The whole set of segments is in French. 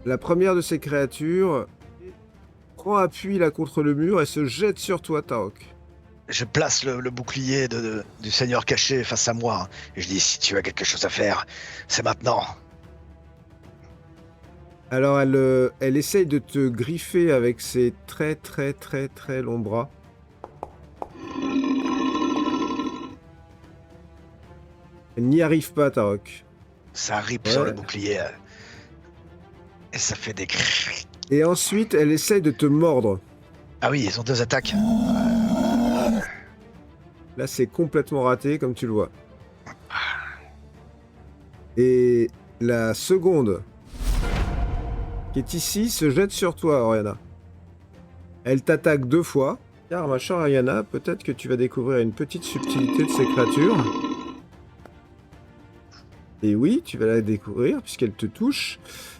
La première de ces créatures prend appui là contre le mur et se jette sur toi, Tarok. Je place le bouclier du seigneur caché face à moi, hein, et je dis, si tu as quelque chose à faire, c'est maintenant. Alors elle essaye de te griffer avec ses très très très très longs bras. Elle n'y arrive pas, Tarok. Ça rip Ouais. sur le bouclier, et ça fait des... Et ensuite, elle essaye de te mordre. Ah oui, ils ont 2 attaques. Là, c'est complètement raté, comme tu le vois. Et la seconde, qui est ici, se jette sur toi, Oriana. Elle t'attaque 2 fois. Car, ma chère Oriana, peut-être que tu vas découvrir une petite subtilité de ces créatures. Et oui, tu vas la découvrir, puisqu'elle te touche.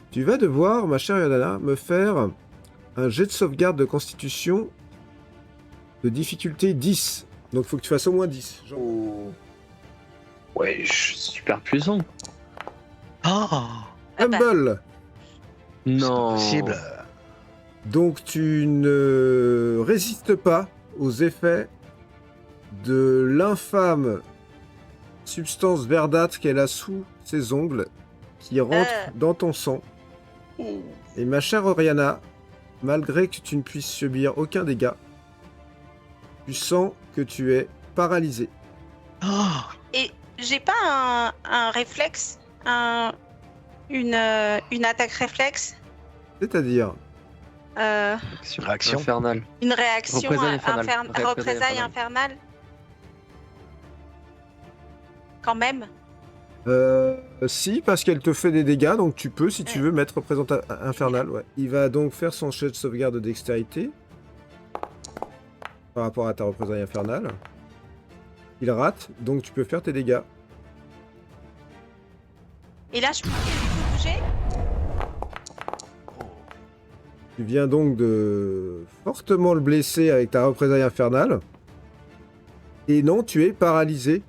Tu vas devoir, ma chère Oriana, me faire un jet de sauvegarde de constitution de difficulté 10. Donc, il faut que tu fasses au moins 10. Genre... Oh. Ouais, je suis super puissant. Ah, Humble. c'est pas Non. possible. Donc tu ne résistes pas aux effets de l'infâme substance verdâtre qu'elle a sous ses ongles qui rentre dans ton sang. Et ma chère Oriana, malgré que tu ne puisses subir aucun dégât, tu sens que tu es paralysé. Ah, Et j'ai pas un réflexe, une attaque réflexe, C'est-à-dire, réaction. Infernale. une réaction Représailles infernale. représailles infernale. Quand même. si, parce qu'elle te fait des dégâts, donc tu peux, si tu veux, mettre représentant infernal. Ouais. Il va donc faire son jet de sauvegarde de dextérité par rapport à ta représailles infernale. Il rate, donc tu peux faire tes dégâts. Et là, je peux bouger. Tu viens donc de fortement le blesser avec ta représaille infernale. Et non, tu es paralysé.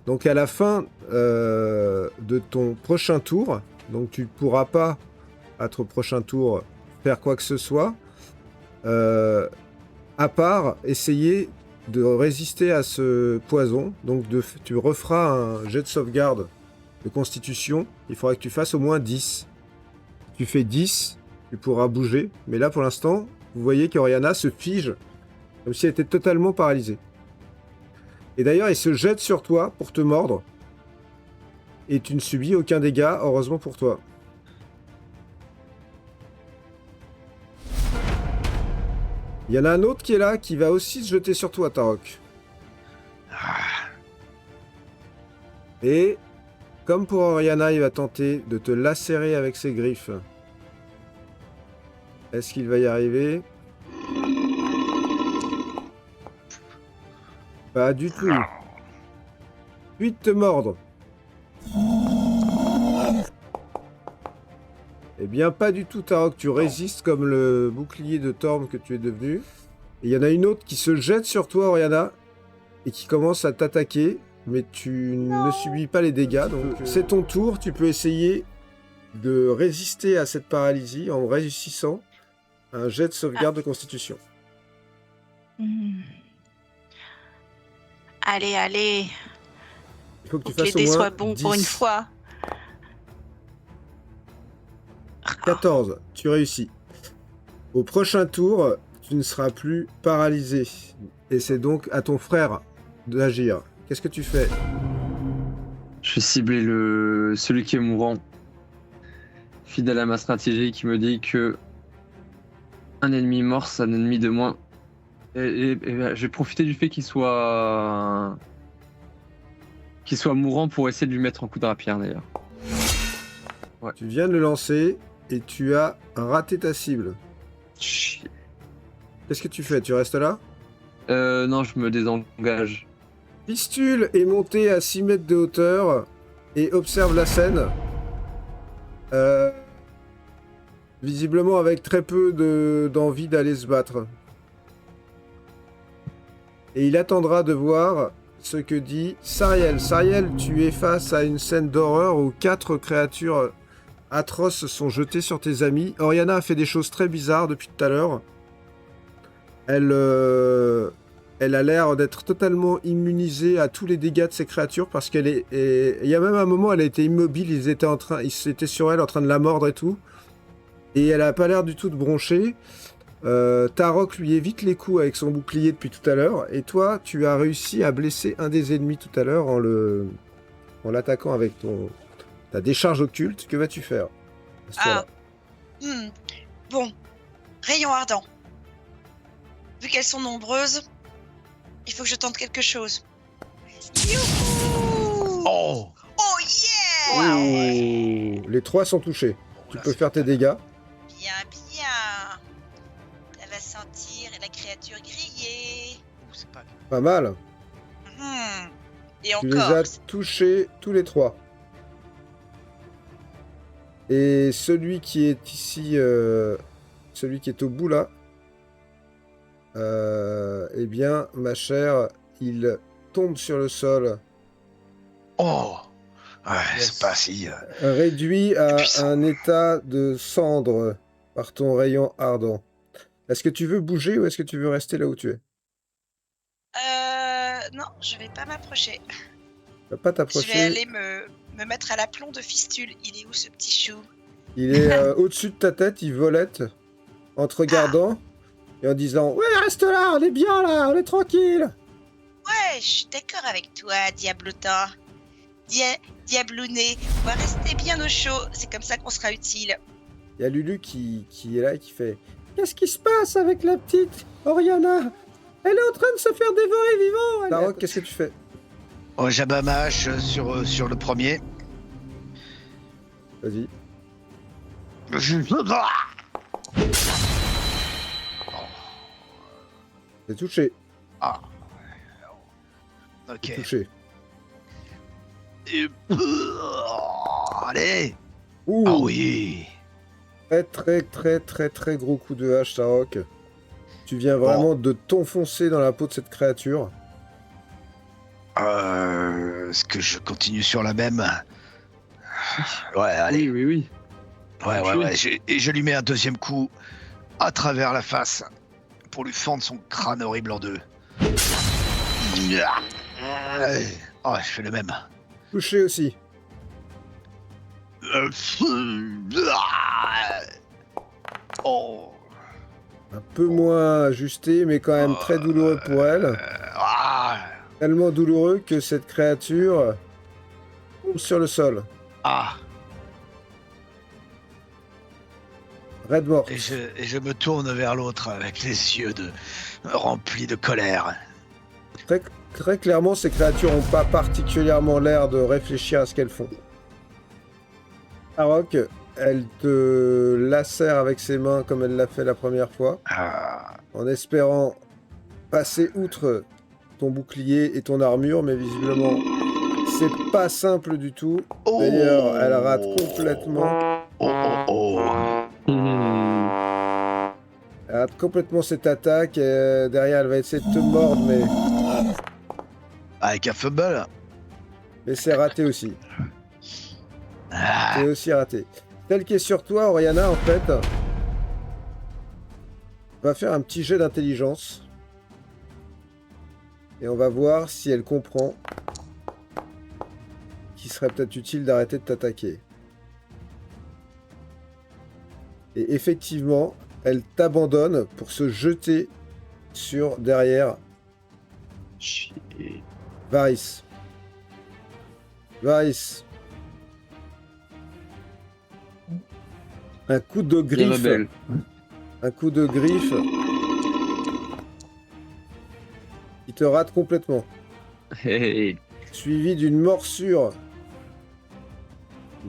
Donc à la fin de ton prochain tour, donc tu ne pourras pas, à ton prochain tour, faire quoi que ce soit, à part essayer de résister à ce poison. Donc tu referas un jet de sauvegarde de constitution. Il faudra que tu fasses au moins 10. Tu fais 10, tu pourras bouger. Mais là, pour l'instant, vous voyez qu'Oriana se fige comme si elle était totalement paralysée. Et d'ailleurs, il se jette sur toi pour te mordre. Et tu ne subis aucun dégât, heureusement pour toi. Il y en a un autre qui est là, qui va aussi se jeter sur toi, Tarok. Et, comme pour Oriana, il va tenter de te lacérer avec ses griffes. Est-ce qu'il va y arriver? Pas du tout. Puis de te mordre. Eh bien, pas du tout, Tarok. Tu résistes comme le bouclier de Torm que tu es devenu. Et il y en a une autre qui se jette sur toi, Oriana, et qui commence à t'attaquer, mais tu ne subis pas les dégâts. Donc, c'est ton tour. Tu peux essayer de résister à cette paralysie en réussissant un jet de sauvegarde de constitution. Allez, allez. Il faut que tu Faut que les fasses au dés moins soient bons 10. pour une fois. 14, tu réussis. Au prochain tour, tu ne seras plus paralysé. Et c'est donc à ton frère d'agir. Qu'est-ce que tu fais? Je vais cibler celui qui est mourant. Fidèle à ma stratégie qui me dit que un ennemi mort, c'est un ennemi de moins. Et je vais profiter du fait qu'il soit mourant pour essayer de lui mettre un coup de rapière d'ailleurs. Ouais. Tu viens de le lancer et tu as raté ta cible. Chier. Qu'est-ce que tu fais? Tu restes là? Non, je me désengage. Pistule est monté à 6 mètres de hauteur et observe la scène. Visiblement avec très peu d'envie d'aller se battre. Et il attendra de voir ce que dit Sariel. Sariel, tu es face à une scène d'horreur où 4 créatures atroces sont jetés sur tes amis. Oriana a fait des choses très bizarres depuis tout à l'heure. Elle a l'air d'être totalement immunisée à tous les dégâts de ces créatures parce qu'elle est... Il y a même un moment, elle a été immobile, ils étaient sur elle en train de la mordre et tout. Et elle a pas l'air du tout de broncher. Tarok lui évite les coups avec son bouclier depuis tout à l'heure. Et toi, tu as réussi à blesser un des ennemis tout à l'heure en l'attaquant avec ta décharge occulte. Que vas-tu faire à ce tour-là? Bon, rayon ardent. Vu qu'elles sont nombreuses, il faut que je tente quelque chose. Youhou! Oh! Oh yeah! Ouh, les 3 sont touchés. Tu Là, peux c'est faire tes dégâts. Bien, bien. Elle va sentir la créature grillée. C'est pas... Pas mal. Et Tu les as encore. touchés tous les 3. Et celui qui est ici, celui qui est au bout là, eh bien, ma chère, il tombe sur le sol, Oh! Ouais, Yes. c'est pas si... réduit à puissant. un état de cendre par ton rayon ardent. Est-ce que tu veux bouger ou est-ce que tu veux rester là où tu es? Non, je vais pas m'approcher. Tu vas pas Je vais t'approcher. aller me mettre à l'aplomb de Fistule. Il est où ce petit chou? Il est au-dessus de ta tête, il volette en te regardant et en disant « Ouais, reste là, on est bien là, on est tranquille !» Ouais, je suis d'accord avec toi, Diablotin. Diablounet, on va rester bien au chaud, c'est comme ça qu'on sera utile. Il y a Lulu qui est là et qui fait « Qu'est-ce qui se passe avec la petite Oriana? Elle est en train de se faire dévorer vivant !» Tarok, qu'est-ce que tu fais? Oh, j'abat ma hache sur le premier. Vas-y. T'es touché. Ah. T'es Ok. touché. Et- Allez! Ouh, Ah oui! très gros coup de hache, Tarok. Tu viens vraiment de t'enfoncer dans la peau de cette créature. Est-ce que je continue sur la même? Ouais, allez. Oui. Ouais. Et je lui mets un deuxième coup à travers la face pour lui fendre son crâne horrible en deux. Oh, je fais le même. Touché aussi. Oh. Un peu moins ajusté, mais quand même très douloureux pour elle. Ah. Tellement douloureux que cette créature tombe sur le sol. Ah. Red mort. Et je me tourne vers l'autre avec les yeux remplis de colère. Très clairement, ces créatures n'ont pas particulièrement l'air de réfléchir à ce qu'elles font. Tarok, elle te lacère avec ses mains comme elle l'a fait la première fois, Ah. en espérant passer outre ton bouclier et ton armure, mais visiblement, c'est pas simple du tout. D'ailleurs, elle rate complètement. Oh. Elle rate complètement cette attaque. Et derrière, elle va essayer de te mordre, Avec un fumble. mais c'est raté aussi. Ah. C'est aussi raté. Celle qui est sur toi, Oriana, en fait, va faire un petit jet d'intelligence. Et on va voir si elle comprend qu'il serait peut-être utile d'arrêter de t'attaquer. Et effectivement, elle t'abandonne pour se jeter sur derrière Varys. Varys. Un coup de griffe. Un coup de griffe. qui te rate complètement. Hey. Suivi d'une morsure.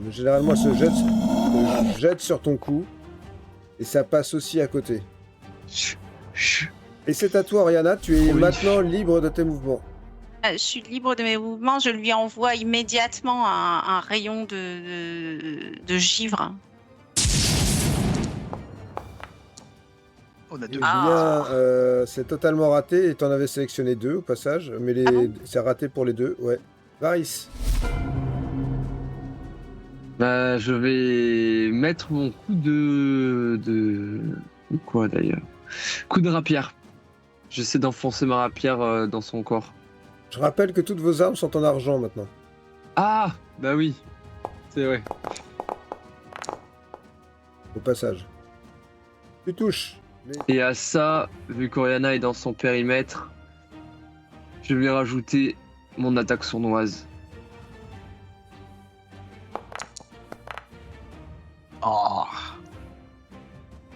Généralement, elle se jette sur ton cou. Et ça passe aussi à côté. Et c'est à toi, Oriana. Tu es Oui. maintenant libre de tes mouvements. Je suis libre de mes mouvements. Je lui envoie immédiatement un rayon de givre. On a deux. Eh Ah. bien, c'est totalement raté. Et t'en avais sélectionné 2 au passage. Mais Ah bon c'est raté pour les 2. Ouais. Varys. Bah, je vais mettre mon coup de... Quoi d'ailleurs? Coup de rapière. J'essaie d'enfoncer ma rapière dans son corps. Je rappelle que toutes vos armes sont en argent maintenant. Ah! Bah oui. C'est vrai. Au passage. Tu touches. Mais... Et à ça, vu qu'Oriana est dans son périmètre, je vais rajouter mon attaque sournoise. Oh.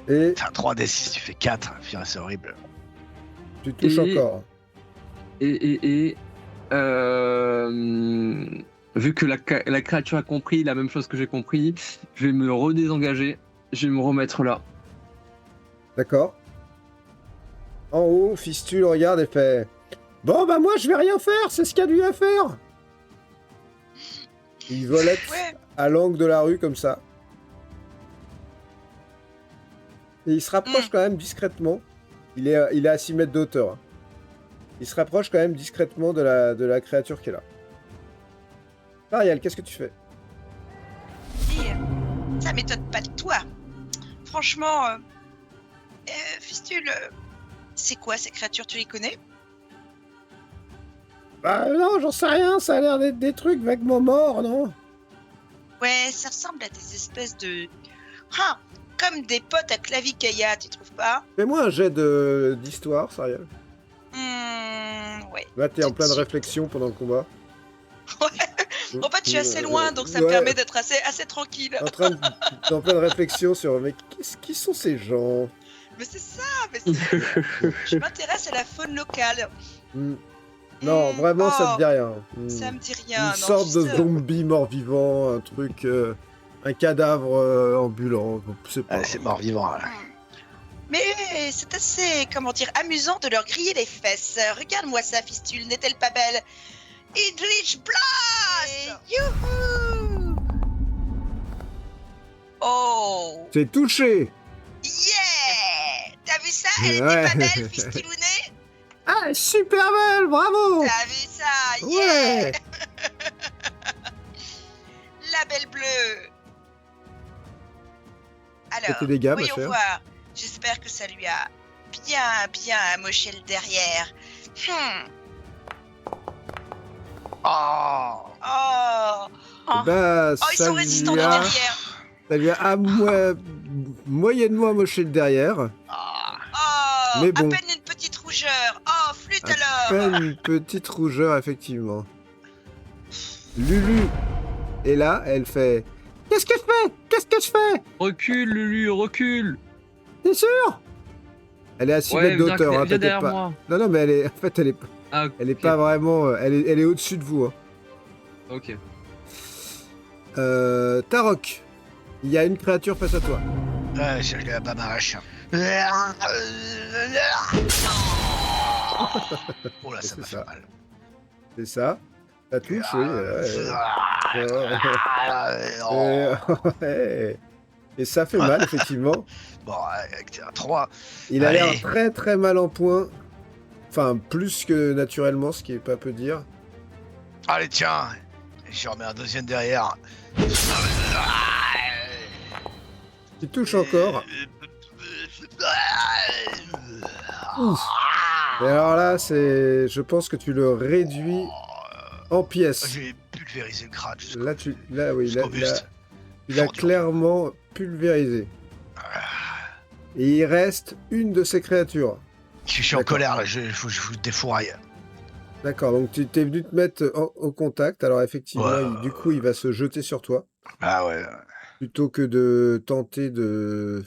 Et Enfin, 3d6, tu fais 4. Putain, c'est horrible. tu touches Et- encore. Vu que la créature a compris la même chose que j'ai compris, je vais me redésengager. Je vais me remettre là. D'accord. En haut, Fistule regarde et fait... Bon, bah moi, je vais rien faire, c'est ce qu'il y a de lui à faire. Il volette Ouais. à l'angle de la rue, comme ça. Et il se rapproche quand même discrètement. Il est à 6 mètres de hauteur. Hein. Il se rapproche quand même discrètement de la créature qui est là. Ariel, qu'est-ce que tu fais? Et, ça m'étonne pas de toi. Franchement, Fistule, c'est quoi ces créatures? Tu les connais? Bah non, j'en sais rien, ça a l'air d'être des trucs vaguement morts, non? Ouais, ça ressemble à des espèces de... Ah, comme des potes à Clavicaïa, tu trouves pas? Fais-moi un jet d'histoire, Ariel. Ouais. Là, t'es en pleine Tout de réflexion pendant le combat. En fait, je suis assez loin, donc ça me Ouais. permet d'être assez tranquille. T'es en pleine réflexion sur mais qui sont ces gens? Mais c'est ça, je m'intéresse à la faune locale. Hmm. Non, vraiment, ça te dit rien. Hmm. Ça me dit rien. Une non, sorte de juste, zombie mort-vivant, un truc, un cadavre ambulant. C'est pas. C'est mort-vivant, là. Mais c'est assez, comment dire, amusant de leur griller les fesses. Regarde-moi ça, Fistule, n'est-elle pas belle? Eldritch Blast! Youhou! Oh! C'est touché. Yeah! T'as vu ça? Elle Ouais. était pas belle, Fistilounet? Ah, super belle, bravo. T'as vu ça? Yeah! Ouais. La belle bleue! Fais Alors, tes dégâts, ma voyons chère. voir. J'espère que ça lui a bien amoché le derrière. Oh. Oh! Bah, Oh, ils sont résistants de a, derrière. ça lui a moyennement amoché le derrière. Ah. Oh! Mais bon. À peine une petite rougeur. Oh, flûte À alors! peine une petite rougeur, effectivement. Lulu est là, elle fait... Qu'est-ce que je fais? Qu'est-ce que je fais? Recule, Lulu, recule! T'es sûr? Elle est à 6 mètres d'auteur, hein, viens t'inquiète derrière pas. moi. Non, non, mais elle est... En fait, elle est Ah, ok. pas vraiment... Elle est au-dessus de vous. Hein. Ok. Tarok, il y a une créature face à toi. Ouais, je l'ai à bas ma hache. Oh là, ça C'est m'a ça. fait mal. C'est ça. Ça touche, oui. Ouais. Et ça fait mal, effectivement. Bon, avec un 3. Il a l'air Allez. très très mal en point. Enfin, plus que naturellement, ce qui est pas peu dire. Allez, tiens. Je remets un deuxième derrière. Tu touches encore. Ouf. Et alors là, c'est... Je pense que tu le réduis en pièces. J'ai pulvérisé le crâne jusqu'au Là, oui, là, jusqu'au buste. tu l'as Fendu. clairement pulvérisé. Et il reste une de ces créatures. Je suis en D'accord. colère, là. Faut que je vous défouraille. D'accord, donc tu t'es venu te mettre au contact. Alors effectivement, Ouais. du coup, il va se jeter sur toi. Ah ouais. Plutôt que de tenter de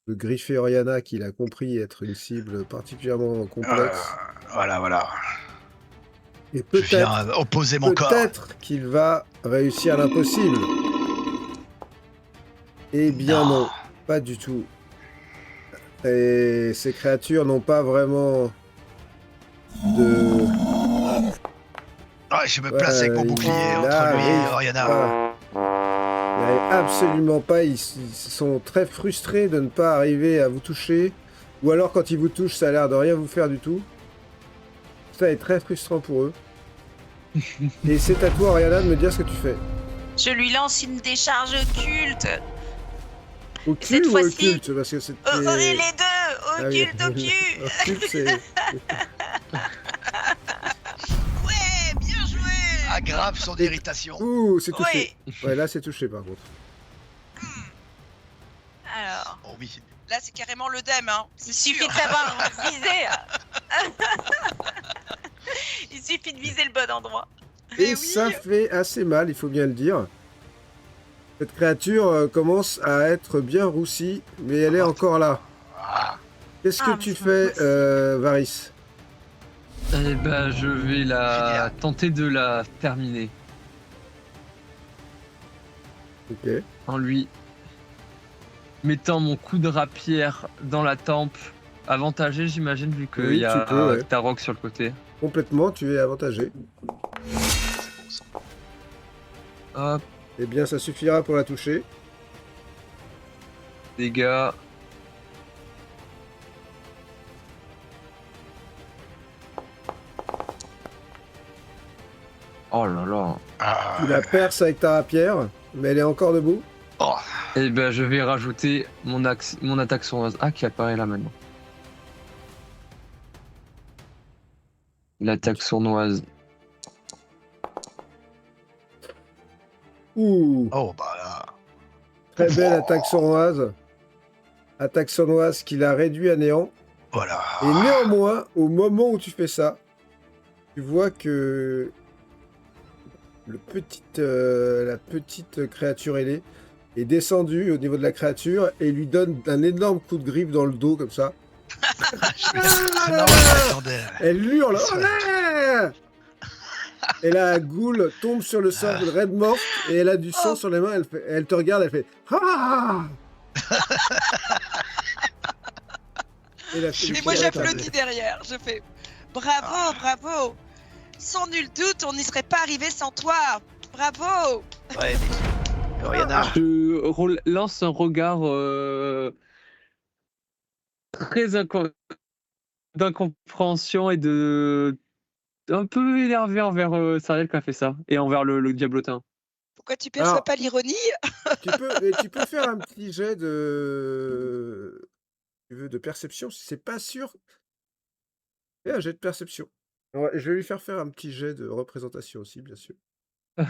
griffer Oriana, qu'il a compris être une cible particulièrement complexe. Voilà. Et Je viens peut-être opposer mon corps. qu'il va réussir l'impossible. Eh bien non, pas du tout. Et ces créatures n'ont pas vraiment de... Ouais, je me place avec mon Ouais, bouclier là, entre lui et oui, Oriana. voilà. Ils n'arrivent absolument pas, ils sont très frustrés de ne pas arriver à vous toucher. Ou alors quand ils vous touchent, ça a l'air de rien vous faire du tout. Ça est très frustrant pour eux. Et c'est à toi, Oriana, de me dire ce que tu fais. Je lui lance une décharge occulte. Au Cette cul ou fois-ci- occulte parce que c'était... Les deux. Ah oui. Occulte au cul. Occulte, c'est... Ouais, bien joué. Aggrave son irritation. Ouh, c'est touché. Ouais. Ouais, là, c'est touché, par contre. Alors, Oh oui. Là, c'est carrément le dème, hein. il suffit de savoir viser. Il suffit de viser le bon endroit. Et oui. ça fait assez mal, il faut bien le dire. Cette créature commence à être bien roussie, mais elle est encore là. Ah, Qu'est-ce Ah, que mais tu c'est fais, impossible. Varys? Eh ben, je vais tenter de la terminer Ok. en lui mettant mon coup de rapière dans la tempe. Avantagé, j'imagine, vu qu'il Oui, y a tu peux, ouais. Tarok sur le côté. Complètement, tu es avantagé. Hop, Eh bien, ça suffira pour la toucher. dégâts. Oh là là. ah, Tu la perces avec ta rapière, mais elle est encore debout. oh, Eh ben, je vais rajouter mon attaque sournoise. Ah, qui apparaît là maintenant. L'attaque sournoise. Ouh, oh, bah là. très belle attaque sournoise. Attaque sournoise qui l'a réduit à néant. Voilà. Et néanmoins, au moment où tu fais ça, tu vois que la petite créature ailée est descendue au niveau de la créature et lui donne un énorme coup de griffe dans le dos comme ça. C'est normal, je m'attendais. Elle hurle. Ça- Olé et la goule tombe sur le sol, raide morte, et elle a du sang sur les mains. Elle te regarde, elle fait ah. Et la Et moi, j'applaudis derrière. Je fais bravo, bravo. Sans nul doute, on n'y serait pas arrivé sans toi. Bravo. Ouais, mais Oriana, Je lance un regard très d'incompréhension et de un peu énervé envers Sariel qui a fait ça et envers le diablotin. Pourquoi tu perçois Alors- pas l'ironie? tu peux faire un petit jet de perception si c'est pas sûr. Fais un jet de perception. Ouais, je vais lui faire un petit jet de représentation aussi, bien sûr. On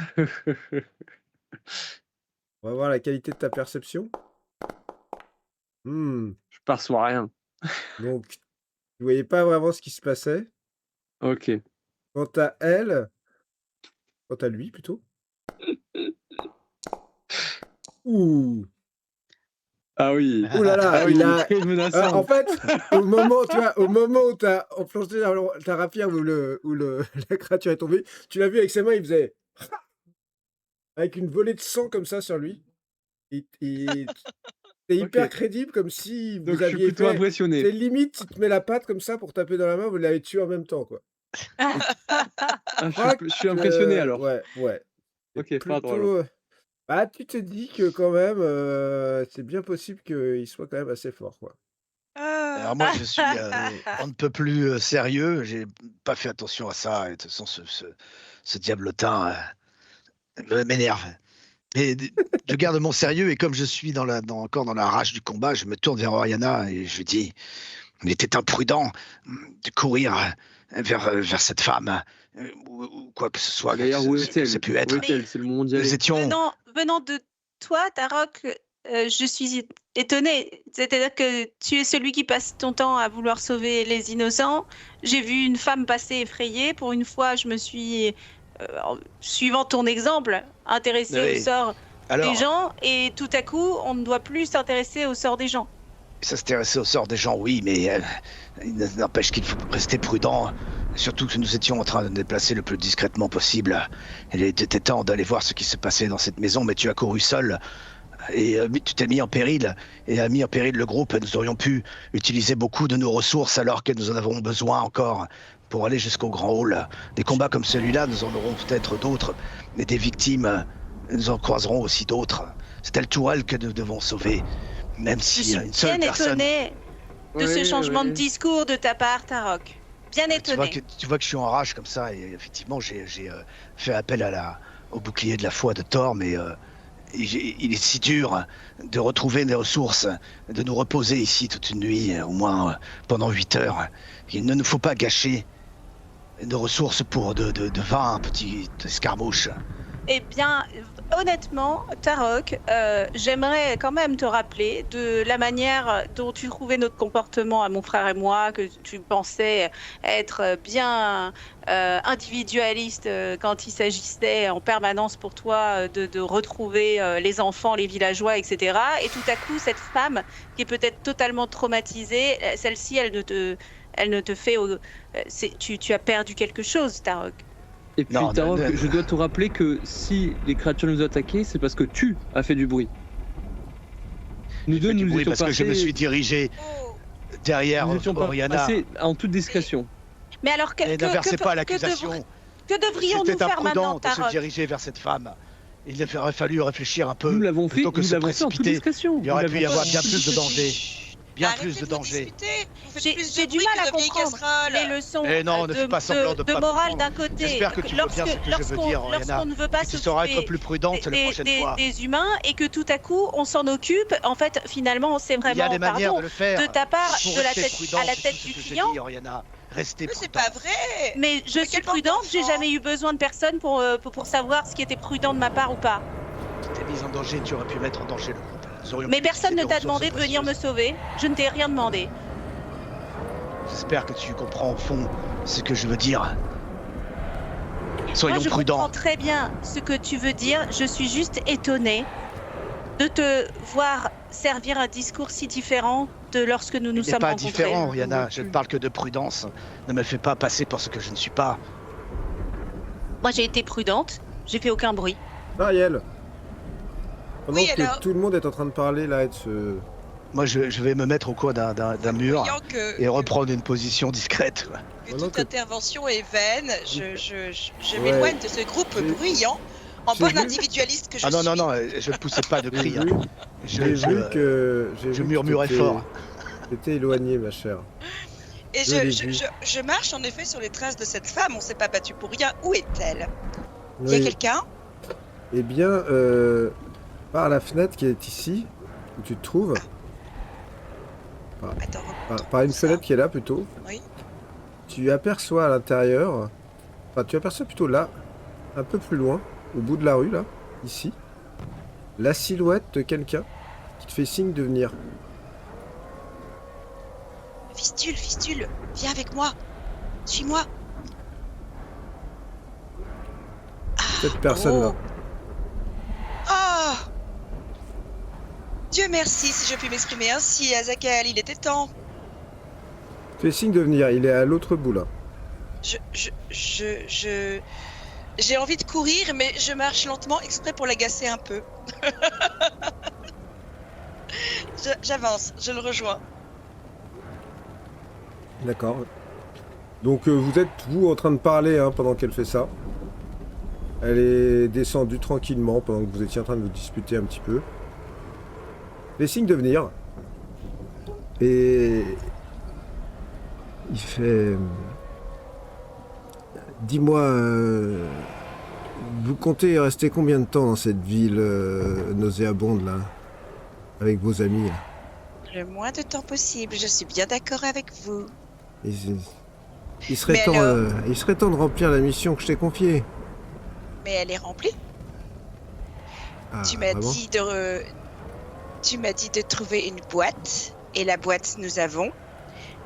va voir la qualité de ta perception. Hmm, Je perçois rien. donc, tu voyais pas vraiment ce qui se passait. Ok. Quant à lui plutôt. Ouh, Ah oui. ouh là là, Ah oui, il a. très menaçant. En fait, au moment où t'as enclenché ta rapière où la créature est tombée, tu l'as vu avec ses mains, il faisait avec une volée de sang comme ça sur lui. C'est hyper Ok. crédible, comme si vous Donc je suis aviez plutôt fait. impressionné. C'est limite, si tu te mets la patte comme ça pour taper dans la main, vous l'avez tué en même temps, quoi. Ah, je suis impressionné alors. Ouais. Ok, C'est pardon, plutôt. Bah, tu te dis que quand même, c'est bien possible qu'il soit quand même assez fort, quoi. alors moi je suis on ne peut plus sérieux, j'ai pas fait attention à ça, et de toute façon ce diablotin m'énerve. Mais je garde mon sérieux et comme je suis encore dans la rage du combat, je me tourne vers Oriana et je lui dis il était imprudent de courir vers cette femme ou quoi que ce soit. D'ailleurs, où est-elle? Ça pu Où être. est-elle? C'est le mondial. Nous étions. Venant de toi, Tarok, je suis étonnée. C'est-à-dire que tu es celui qui passe ton temps à vouloir sauver les innocents. J'ai vu une femme passer effrayée. Pour une fois, je me suis, suivant ton exemple, intéressée Oui. au sort Alors, des gens. Et tout à coup, on ne doit plus s'intéresser au sort des gens. ça s'intéressait au sort des gens, oui, mais il n'empêche qu'il faut rester prudent. Surtout que nous étions en train de nous déplacer le plus discrètement possible. Il était temps d'aller voir ce qui se passait dans cette maison, mais tu as couru seul. Et tu t'es mis en péril, et a mis en péril le groupe. Nous aurions pu utiliser beaucoup de nos ressources alors que nous en avons besoin encore pour aller jusqu'au grand hall. Des combats comme celui-là, nous en aurons peut-être d'autres, mais des victimes, nous en croiserons aussi d'autres. C'est El Tourelle que nous devons sauver, même Je si suis une seule bien personne... étonnée de ce changement de discours de ta part, Tarok. Bien Tu vois, étonnée. tu vois que je suis en rage comme ça, et effectivement, j'ai fait appel à au bouclier de la foi de Thor, mais il est si dur de retrouver des ressources, de nous reposer ici toute une nuit, au moins pendant 8 heures. Il ne nous faut pas gâcher de ressources pour de 20 petites escarmouches. Eh bien, honnêtement, Tarok, j'aimerais quand même te rappeler de la manière dont tu trouvais notre comportement à mon frère et moi, que tu pensais être bien individualiste quand il s'agissait en permanence pour toi de retrouver les enfants, les villageois, etc. Et tout à coup, cette femme qui est peut-être totalement traumatisée, celle-ci, elle ne te fait... tu as perdu quelque chose, Tarok. Et puis, Tarok, je dois te rappeler que si les créatures nous ont attaqués, c'est parce que tu as fait du bruit. Nous deux, nous étions parce que je me suis dirigé derrière Oriana. Passé en toute discrétion. Mais alors que n'inversez pas l'accusation. Que devrions-nous faire maintenant, Tarok ? C'était imprudent de se diriger vers cette femme. Il aurait fallu réfléchir un peu. Nous l'avons fait, en toute discrétion. Il aurait pu y avoir bien plus de danger. Bien plus de danger. J'ai du mal à comprendre les leçons de morale d'un côté. J'espère que tu vois bien ce que je veux dire, Oriana. Lorsqu'on ne veut pas tu sauras être plus prudente la prochaine fois. Des humains et que tout à coup on s'en occupe. En fait, finalement, c'est vraiment de ta part de la tête à la tête du client. Restez prudente. C'est pas vrai. Mais je suis prudente. J'ai jamais eu besoin de personne pour savoir ce qui était prudent de ma part ou pas. Tu t'es mise en danger. Tu aurais pu mettre en danger le groupe. Mais personne ne t'a demandé de venir me sauver. Je ne t'ai rien demandé. J'espère que tu comprends au fond ce que je veux dire. Soyons prudents. Je comprends très bien ce que tu veux dire. Je suis juste étonnée de te voir servir un discours si différent de lorsque nous nous sommes rencontrés. Il n'est pas différent, Oriana. Je ne parle que de prudence. Ne me fais pas passer pour ce que je ne suis pas. Moi, j'ai été prudente. J'ai fait aucun bruit. Ariel. Pendant que tout le monde est en train de parler là et de se... Moi je vais me mettre au coin d'un mur et reprendre une position discrète. Que toute intervention est vaine, je m'éloigne de ce groupe bruyant, en bon individualiste que je suis. Ah non, je ne poussais pas de cri. Je murmurais fort. J'étais éloigné, ma chère. Et je marche en effet sur les traces de cette femme, on s'est pas battu pour rien. Où est-elle ? Il y a quelqu'un ? Eh bien, par la fenêtre qui est ici, où tu te trouves. Par une fenêtre qui est là plutôt. Oui. Tu aperçois à l'intérieur, tu aperçois plutôt là, un peu plus loin, au bout de la rue là, ici, la silhouette de quelqu'un qui te fait signe de venir. Fistule, viens avec moi. Suis-moi. Cette personne-là. Ah, Dieu merci, si je puis m'exprimer ainsi, Azaghal, il était temps. Fais signe de venir, il est à l'autre bout là. J'ai envie de courir, mais je marche lentement exprès pour l'agacer un peu. J'avance, je le rejoins. D'accord. Donc vous êtes, en train de parler pendant qu'elle fait ça. Elle est descendue tranquillement pendant que vous étiez en train de vous disputer un petit peu. Les signes de venir. Et il fait... Dis-moi, vous comptez rester combien de temps dans cette ville nauséabonde là, avec vos amis là ? Le moins de temps possible, je suis bien d'accord avec vous. Il serait temps de remplir la mission que je t'ai confiée. Mais elle est remplie. Tu m'as dit de trouver une boîte, et la boîte nous avons.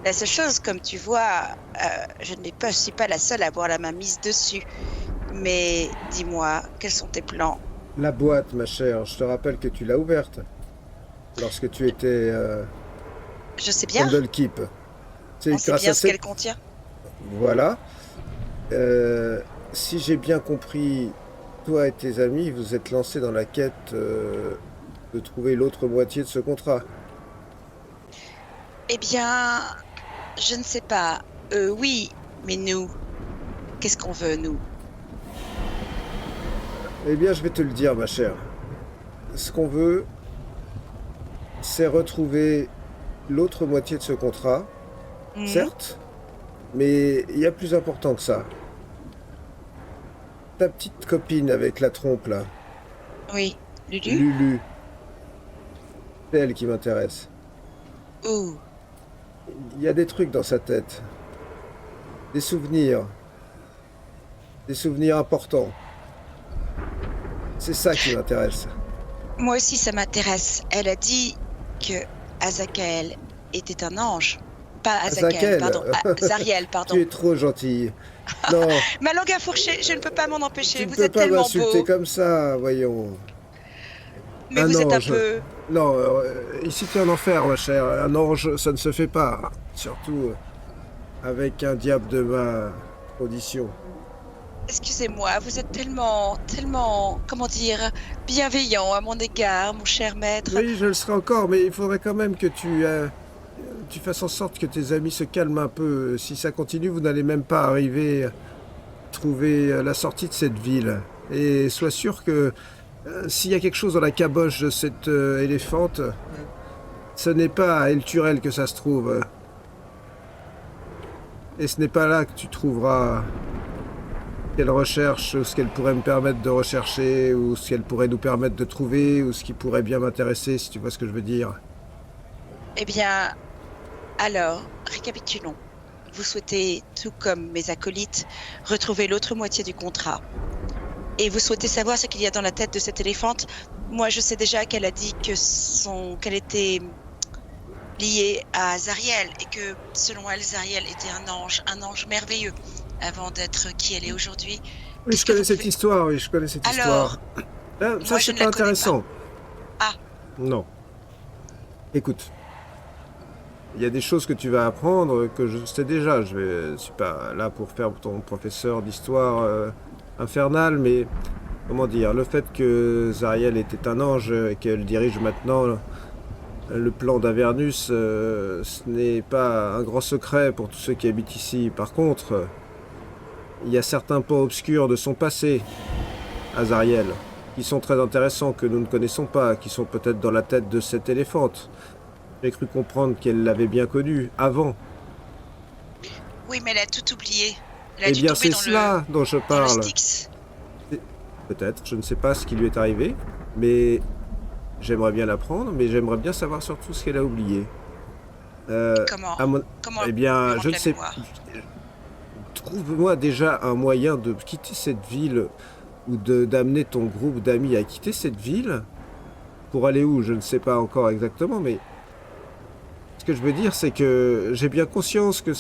La seule chose, comme tu vois, je ne suis pas la seule à avoir la main mise dessus. Mais dis-moi, quels sont tes plans ? La boîte, ma chère, je te rappelle que tu l'as ouverte lorsque tu étais je sais bien. Candlekeep. On sait bien ce qu'elle contient. Voilà. Si j'ai bien compris, toi et tes amis, vous êtes lancés dans la quête de trouver l'autre moitié de ce contrat. Eh bien, je ne sais pas. Oui, mais nous, qu'est-ce qu'on veut, nous ? Eh bien, je vais te le dire, ma chère. Ce qu'on veut, c'est retrouver l'autre moitié de ce contrat, certes, mais il y a plus important que ça. ta petite copine avec la trompe, là, Oui, Lulu. Lulu, c'est elle qui m'intéresse. Ouh, Il y a des trucs dans sa tête. Des souvenirs. Des souvenirs importants. C'est ça qui m'intéresse. moi aussi ça m'intéresse. Elle a dit que Azakael était un ange. Pas Azakael, Azakael. pardon. Zariel, pardon. Tu es trop gentille. Non, Ma langue a fourché, je ne peux pas m'en empêcher. tu ne Vous peux êtes pas tellement m'insulter beau. comme ça, voyons. Mais Un vous êtes un ange. peu... Non, ici tu es en enfer, ma chère. Un ange, ça ne se fait pas. Surtout avec un diable de ma condition. Excusez-moi, vous êtes tellement, comment dire, bienveillant à mon égard, mon cher maître. Oui, je le serai encore, mais il faudrait quand même que tu fasses en sorte que tes amis se calment un peu. Si ça continue, vous n'allez même pas arriver à trouver la sortie de cette ville. Et sois sûr que s'il y a quelque chose dans la caboche de cette éléphante, ce n'est pas à El Turel que ça se trouve. Et ce n'est pas là que tu trouveras qu'elle recherche, ou ce qu'elle pourrait me permettre de rechercher, ou ce qu'elle pourrait nous permettre de trouver, ou ce qui pourrait bien m'intéresser, si tu vois ce que je veux dire. Eh bien, alors, récapitulons. Vous souhaitez, tout comme mes acolytes, retrouver l'autre moitié du contrat. Et vous souhaitez savoir ce qu'il y a dans la tête de cette éléphante. Moi, je sais déjà qu'elle a dit que qu'elle était liée à Zariel, et que, selon elle, Zariel était un ange merveilleux, avant d'être qui elle est aujourd'hui. Oui, Qu'est-ce je que connais vous cette pouvez- histoire, oui, je connais cette Alors, histoire. Ah, ça, moi, je c'est ne pas la connais intéressant. pas. Ah. Non. Écoute. Il y a des choses que tu vas apprendre que je sais déjà. Je suis pas là pour faire ton professeur d'histoire infernale, mais comment dire, le fait que Zariel était un ange et qu'elle dirige maintenant le plan d'Avernus, ce n'est pas un grand secret pour tous ceux qui habitent ici. Par contre, il y a certains pans obscurs de son passé à Zariel qui sont très intéressants, que nous ne connaissons pas, qui sont peut-être dans la tête de cette éléphante. J'ai cru comprendre qu'elle l'avait bien connue avant. Oui, mais elle a tout oublié. Elle a Eh dû bien, tomber c'est dans cela dont je dans le parle. Styx. Peut-être, je ne sais pas ce qui lui est arrivé, mais j'aimerais bien l'apprendre, mais j'aimerais bien savoir surtout ce qu'elle a oublié. Comment À mon- Comment Eh bien, comment je ne la sais mémoire pas. Trouve-moi déjà un moyen de quitter cette ville ou d'amener ton groupe d'amis à quitter cette ville. Pour aller où, je ne sais pas encore exactement, mais ce que je veux dire, c'est que j'ai bien conscience que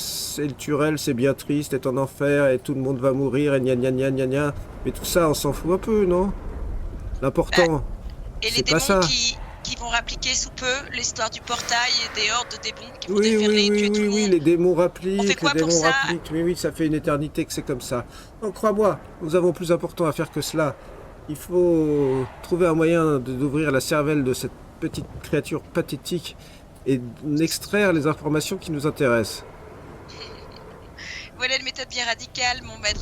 El Turel, c'est bien triste, est en enfer, et tout le monde va mourir, et gna gna gna gna gna. Mais tout ça, on s'en fout un peu, non? L'important, Et les c'est pas démons ça. qui vont rappliquer sous peu l'histoire du portail et des hordes de démons qui vont Oui, déferler, oui, tuer oui, tout oui, le oui, monde. les démons On fait rappliquent, quoi les pour démons ça? rappliquent. Mais oui, ça fait une éternité que c'est comme ça. Non, crois-moi, nous avons plus important à faire que cela. Il faut trouver un moyen d'ouvrir la cervelle de cette petite créature pathétique et d'extraire les informations qui nous intéressent. Voilà une méthode bien radicale, mon maître.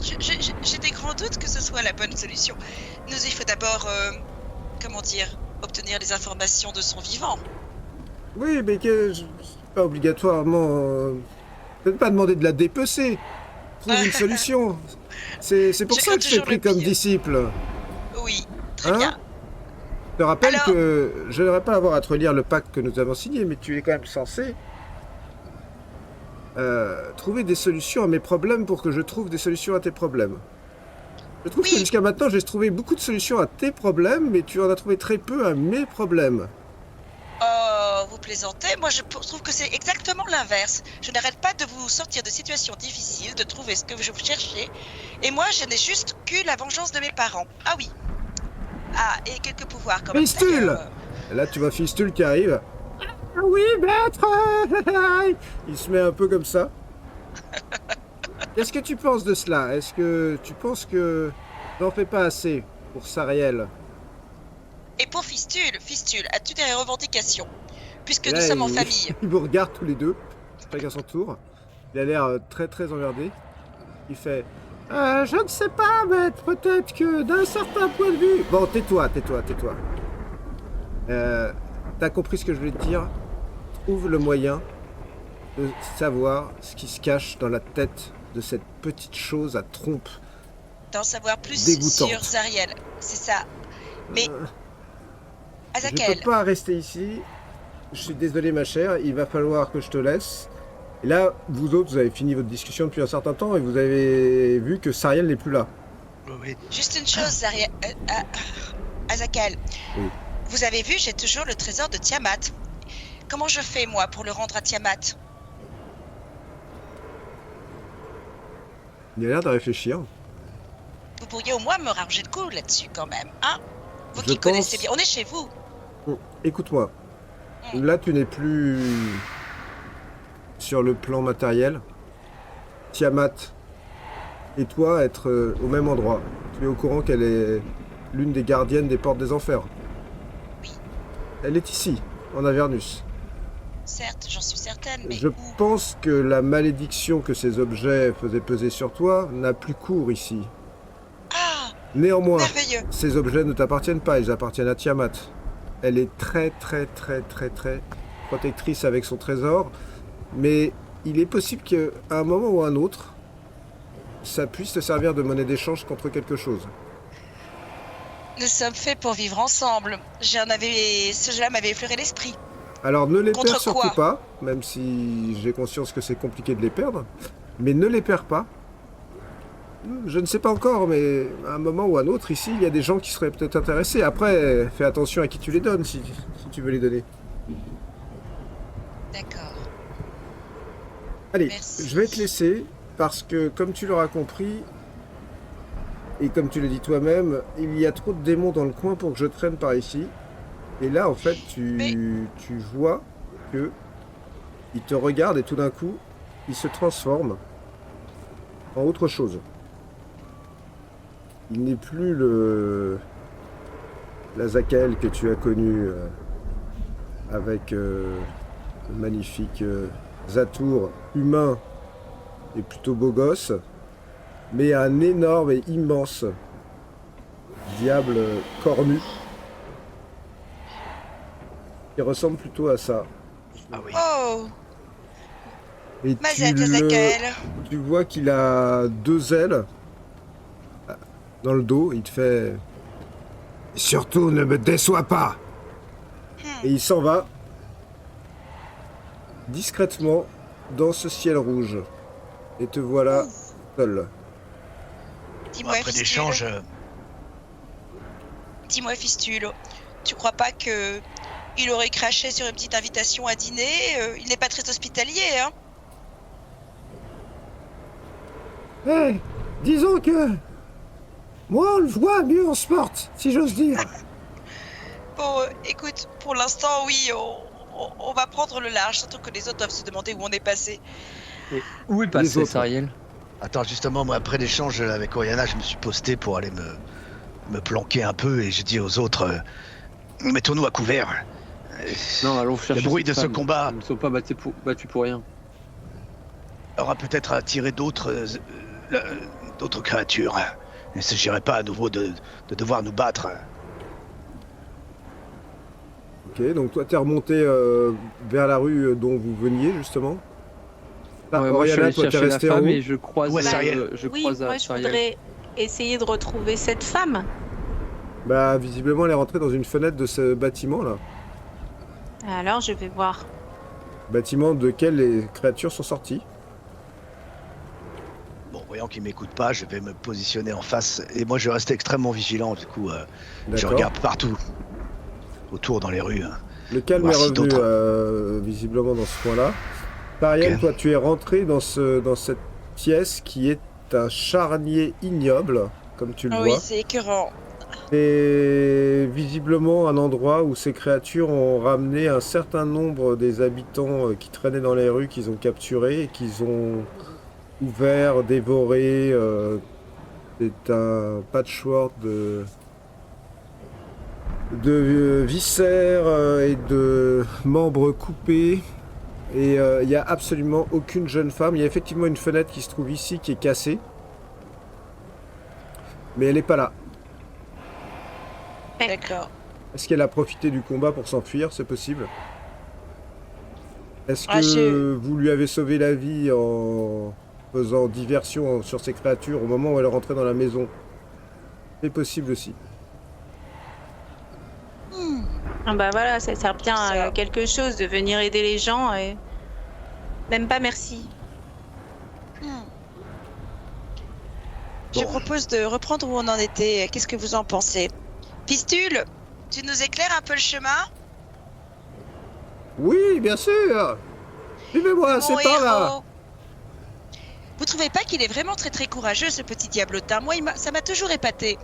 J'ai des grands doutes que ce soit la bonne solution. Il faut d'abord, comment dire, obtenir les informations de son vivant. Oui, mais pas obligatoirement. Peut-être pas demander de la dépecer. Trouve une solution. C'est pour Je ça crains que je t'ai toujours pris le comme pire. disciple. Oui, très Hein? bien. Je te rappelle Alors- que je n'aurais pas à avoir à te relire le pacte que nous avons signé, mais tu es quand même censé trouver des solutions à mes problèmes pour que je trouve des solutions à tes problèmes. Je trouve Oui. que jusqu'à maintenant, j'ai trouvé beaucoup de solutions à tes problèmes, mais tu en as trouvé très peu à mes problèmes. Oh, vous plaisantez. Moi, je trouve que c'est exactement l'inverse. Je n'arrête pas de vous sortir de situations difficiles, de trouver ce que je vous cherchez. Et moi, je n'ai juste que la vengeance de mes parents. Ah oui. Ah, et quelques pouvoirs quand même. Fistule! D'ailleurs, Et là, tu vois Fistule qui arrive. Ah oui, maître! Il se met un peu comme ça. Qu'est-ce que tu penses de cela? Est-ce que tu penses que n'en fais pas assez pour Sariel? Et pour Fistule, as-tu des revendications? Puisque Et nous là, sommes en famille. Ils vous regardent tous les deux, chacun son tour. Il a l'air très très emmerdé. Il fait je ne sais pas, maître, peut-être que d'un certain point de vue. Bon, tais-toi. T'as compris ce que je voulais te dire? Trouve le moyen de savoir ce qui se cache dans la tête de cette petite chose à trompe d'en savoir plus Dégoûtante. sur Zariel. C'est ça. Mais, Je Azakel, peux pas rester ici. Je suis désolé, ma chère. Il va falloir que je te laisse. Et là, vous autres, vous avez fini votre discussion depuis un certain temps et vous avez vu que Sariel n'est plus là. Oui. juste une chose, Zariel. Azakel. Oui. Vous avez vu, j'ai toujours le trésor de Tiamat. Comment je fais, moi, pour le rendre à Tiamat? Il a l'air de réfléchir. Vous pourriez au moins me ranger le coup là-dessus, quand même, hein? Vous Je qui pense- connaissez bien. On est chez vous. Écoute-moi. Là, tu n'es plus sur le plan matériel. Tiamat et toi être au même endroit. Tu es au courant qu'elle est l'une des gardiennes des portes des enfers. Oui. Elle est ici, en Avernus. Certes, j'en suis certaine, mais Je où? pense que la malédiction que ces objets faisaient peser sur toi n'a plus cours ici. Ah, Néanmoins, merveilleux. ces objets ne t'appartiennent pas, ils appartiennent à Tiamat. Elle est très protectrice avec son trésor, mais il est possible qu'à un moment ou à un autre, ça puisse te servir de monnaie d'échange contre quelque chose. Nous sommes faits pour vivre ensemble. Cela m'avait effleuré l'esprit. Alors ne les Contre perds surtout quoi pas, même si j'ai conscience que c'est compliqué de les perdre, mais ne les perds pas. Je ne sais pas encore, mais à un moment ou à un autre, ici, il y a des gens qui seraient peut-être intéressés. Après, fais attention à qui tu les donnes, si tu veux les donner. D'accord. Allez, Merci. je vais te laisser, parce que comme tu l'auras compris, et comme tu le dis toi-même, il y a trop de démons dans le coin pour que je traîne par ici. Et là, en fait, tu vois que il te regarde et tout d'un coup, il se transforme en autre chose. Il n'est plus l'Azakel que tu as connu avec le magnifique Zatour humain et plutôt beau gosse, mais un énorme et immense diable cornu qui ressemble plutôt à ça. Ah oui. Oh, Et Mazette Azakel. tu vois qu'il a deux ailes dans le dos. Il te fait « Surtout, ne me déçois pas !» Et il s'en va discrètement dans ce ciel rouge. Et te voilà seul. Dis-moi, Après Fistule. l'échange, Dis-moi, Fistule. Tu crois pas que il aurait craché sur une petite invitation à dîner? Il n'est pas très hospitalier, hein? Eh, disons que moi on le voit mieux en sport, si j'ose dire. Bon, écoute, pour l'instant, oui, on va prendre le large, surtout que les autres doivent se demander où on est passé. Où est Les passé autres. Sariel? attends, justement, moi, après l'échange avec Oriana, je me suis posté pour aller me planquer un peu et j'ai dit aux autres mettons-nous à couvert. Non, allons chercher. Le bruit cette de ce femme. combat Nous ne sommes pas battus pour rien. aura peut-être attiré d'autres créatures. Il ne s'agirait pas à nouveau de devoir nous battre. Ok, donc toi t'es remonté vers la rue dont vous veniez justement. Ouais, moi, je suis Oriana, allé toi t'es chercher la resté en femme haut. et je croise. Ouais, Sariel. Oui, croise moi je Sariel. voudrais essayer de retrouver cette femme. Bah visiblement elle est rentrée dans une fenêtre de ce bâtiment là. Alors je vais voir. Bâtiment de quel les créatures sont sorties. Bon, voyant qu'il m'écoute pas, je vais me positionner en face. Et moi, je reste extrêmement vigilant. Du coup, je D'accord. regarde partout, autour dans les rues. Le calme Voir est si revenu d'autres- visiblement dans ce coin-là. Sariel, Ok. toi tu es rentré dans cette pièce qui est un charnier ignoble, comme tu le Oui, vois. c'est écœurant. C'est visiblement un endroit où ces créatures ont ramené un certain nombre des habitants qui traînaient dans les rues, qu'ils ont capturés et qu'ils ont ouvert, dévoré. C'est un patchwork de viscères et de membres coupés. Et il n'y a absolument aucune jeune femme. Il y a effectivement une fenêtre qui se trouve ici qui est cassée. Mais elle n'est pas là. D'accord. Est-ce qu'elle a profité du combat pour s'enfuir? C'est possible. Est-ce que Ah, vous lui avez sauvé la vie en faisant diversion sur ces créatures au moment où elle rentrait dans la maison? C'est possible aussi. Ah bah voilà, ça sert bien Ça. à quelque chose de venir aider les gens et même pas merci. Je Bon. propose de reprendre où on en était. Qu'est-ce que vous en pensez? Pistule, tu nous éclaires un peu le chemin? Oui, bien sûr. Suivez-moi, Mon c'est par là. héros. Vous trouvez pas qu'il est vraiment très très courageux, ce petit diablotin? Moi, ça m'a toujours épaté.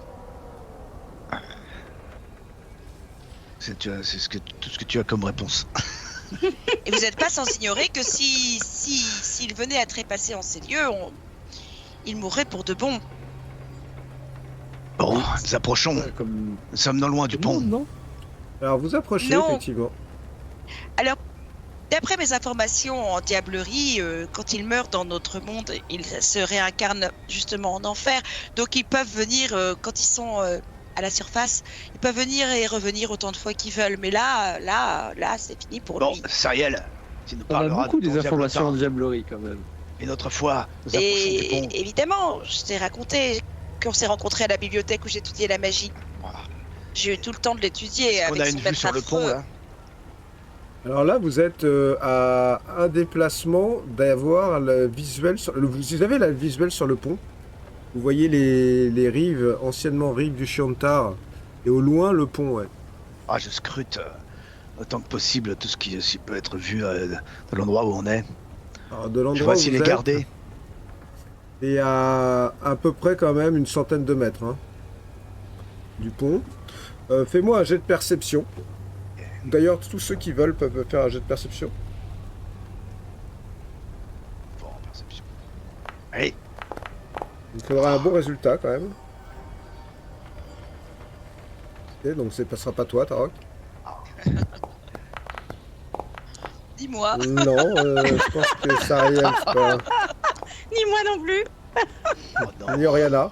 C'est tout ce que tu as comme réponse. Et vous n'êtes pas sans ignorer que s'il venait à trépasser en ces lieux, il mourrait pour de bon. Bon, nous approchons. Comme Nous sommes non loin du tout le pont. monde, non? Alors vous approchez Non. effectivement. Alors, d'après mes informations en diablerie, quand ils meurent dans notre monde, ils se réincarnent justement en enfer. Donc ils peuvent venir, quand ils sont à la surface, ils peuvent venir et revenir autant de fois qu'ils veulent. Mais là, c'est fini pour Bon, lui. Sariel, tu nous On a parleras beaucoup de ton des informations en diablotin. diablerie quand même. Une autre fois, nous approchons du Et pont. évidemment, je t'ai raconté qu'on s'est rencontrés à la bibliothèque où j'étudiais la magie. Voilà. J'ai eu tout le temps de l'étudier On avec a son une vue maître sur le affreux. pont, là. Alors là, vous êtes à un déplacement d'avoir le visuel sur vous avez le visuel sur le pont. Vous voyez les rives, anciennement rives du Chiantar, et au loin le pont. Ouais. Ah, je scrute autant que possible tout ce qui peut être vu de l'endroit où on est. Alors, de Je l'endroit vois où s'il vous est êtes, gardé. et à peu près quand même une centaine de mètres hein, du pont. Fais-moi un jet de perception. D'ailleurs, tous ceux qui veulent peuvent faire un jet de perception. Bon, perception. Allez, Il faudra un bon résultat quand même. Ok, donc ça passera pas toi, Tarok. Dis-moi. Non, je pense que Sariel, c'est pas... Ni moi non plus. oh non, Ni Oriana.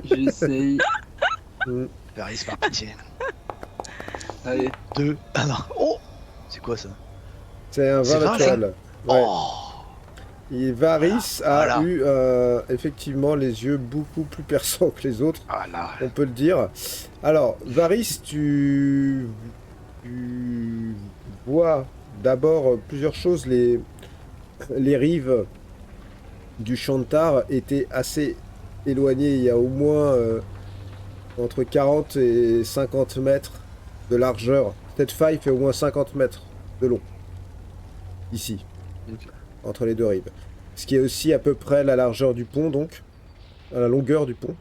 J'essaye. Varys, par pitié. Allez. 2. Ah non. Oh, c'est quoi ça? C'est un C'est vin vrai, naturel. Ouais. Oh, Et Varys Voilà. a eu effectivement les yeux beaucoup plus perçants que les autres, voilà. on peut le dire. Alors, Varys, tu vois d'abord plusieurs choses. Les rives du Chantar étaient assez éloignées. Il y a au moins entre 40 et 50 mètres de largeur. Cette faille fait au moins 50 mètres de long. Ici, Ok. entre les deux rives. Ce qui est aussi à peu près la largeur du pont, donc, à la longueur du pont.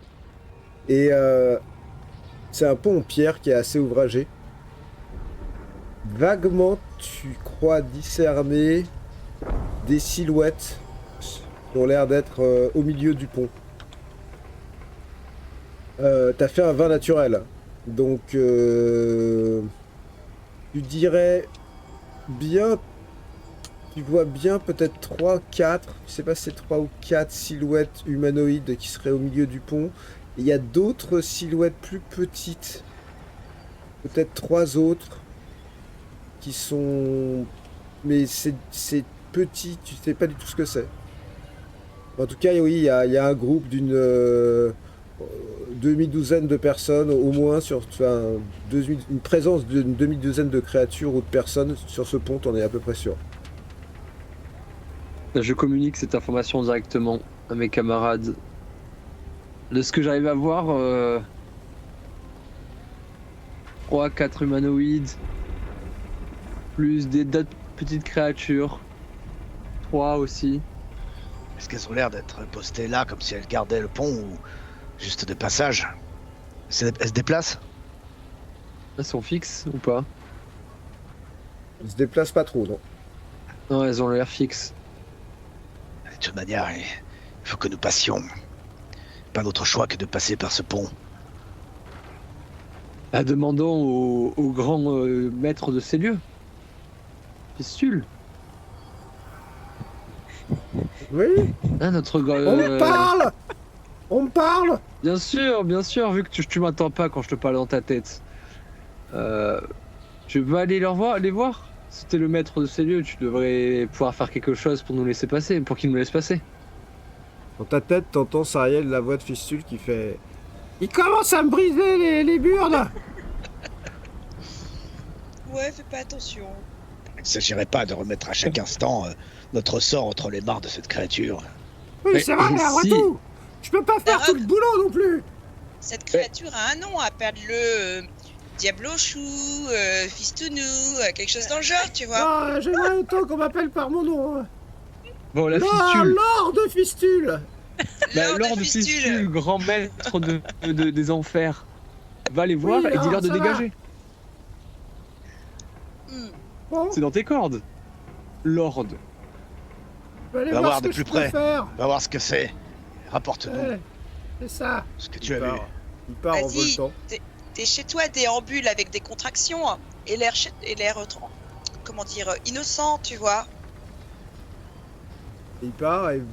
Et c'est un pont en pierre qui est assez ouvragé. Vaguement, tu crois discerner des silhouettes qui ont l'air d'être au milieu du pont. T'as fait un vin naturel, donc tu dirais bien. Tu vois bien peut-être 3, 4, je sais pas si c'est 3 ou 4 silhouettes humanoïdes qui seraient au milieu du pont. Et il y a d'autres silhouettes plus petites, peut-être 3 autres, qui sont... Mais c'est petit, tu sais pas du tout ce que c'est. En tout cas, oui, il y a un groupe d'une demi-douzaine de personnes au moins, une présence d'une demi-douzaine de créatures ou de personnes sur ce pont, on est à peu près sûr. Je communique cette information directement à mes camarades. De ce que j'arrive à voir, 3-4 humanoïdes, plus d'autres petites créatures, 3 aussi. Est-ce qu'elles ont l'air d'être postées là comme si elles gardaient le pont ou juste de passage? Elles se déplacent? Elles sont fixes ou pas? Ils se déplacent pas trop, non. Non, elles ont l'air fixes. De toute manière, il faut que nous passions. Pas d'autre choix que de passer par ce pont. Demandons au grand maître de ces lieux. Pistule. Oui, Ah, notre on me parle. On me parle. Bien sûr, vu que tu m'entends pas quand je te parle dans ta tête. Tu veux aller les voir? Si t'es le maître de ces lieux, tu devrais pouvoir faire quelque chose pour nous laisser passer, pour qu'ils nous laissent passer. Dans ta tête, t'entends Sariel, la voix de Fistule qui fait... Il commence à me briser les burnes. Ouais, fais pas attention. Il ne s'agirait pas de remettre à chaque instant notre sort entre les mains de cette créature. Oui, Mais c'est vrai, mais après si. tout, je peux pas faire Darok. tout le boulot non plus. Cette créature a un nom, appelle-le Diablochou, Fistounou, quelque chose dans le genre, tu vois. Ah, j'aimerais autant qu'on m'appelle par mon nom. Hein. Bon, la fistule. Lord de Fistule. Lord de Fistule, grand maître des enfers. Va les voir Oui, et dis-leur de ça va. dégager. Hmm. Bon, C'est dans tes cordes. Lord. je vais aller Va voir voir ce de que je plus peux près. faire. Va voir ce que c'est. Rapporte-nous Ouais, c'est ça. ce que tu as vu. Il part en Vas-y. voltant. T'es chez toi, déambule avec des contractions et l'air, comment dire, innocent, tu vois. Il part et vous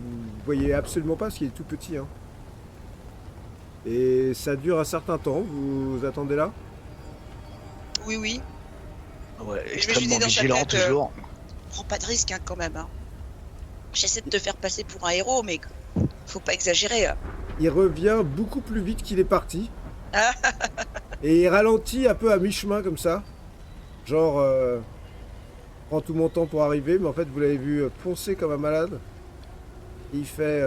voyez absolument pas parce qu'il est tout petit. Hein. Et ça dure un certain temps. Vous attendez là. Oui, oui. Ouais, Je vais extrêmement jeter dans sa vigilant tête, toujours. Prends pas de risque hein, quand même. Hein. J'essaie de te faire passer pour un héros, mais faut pas exagérer. Hein. Il revient beaucoup plus vite qu'il est parti. Ah. Et il ralentit un peu à mi-chemin comme ça. Genre, prends tout mon temps pour arriver, mais en fait vous l'avez vu foncer comme un malade. Il fait...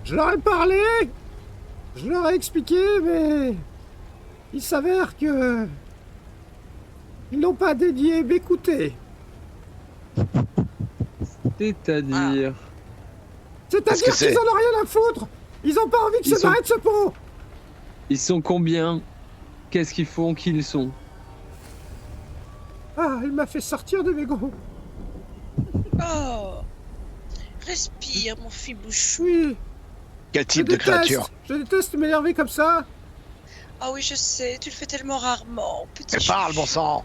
Je leur ai parlé, je leur ai expliqué, mais il s'avère que... Ils n'ont pas dédié m'écouter. C'est-à-dire. C'est-à-dire que c'est qu'ils en ont rien à foutre. Ils ont pas envie que Ils se sont- barrer de ce pont. Ils sont combien? Qu'est-ce qu'ils font? Qui ils sont? Ah, il m'a fait sortir de mes gonds. Oh. Respire, mon fibouchou. Oui, Quel je type de créature? Je déteste m'énerver comme ça. Ah oui, je sais, tu le fais tellement rarement, petit. Elle parle, bon sang.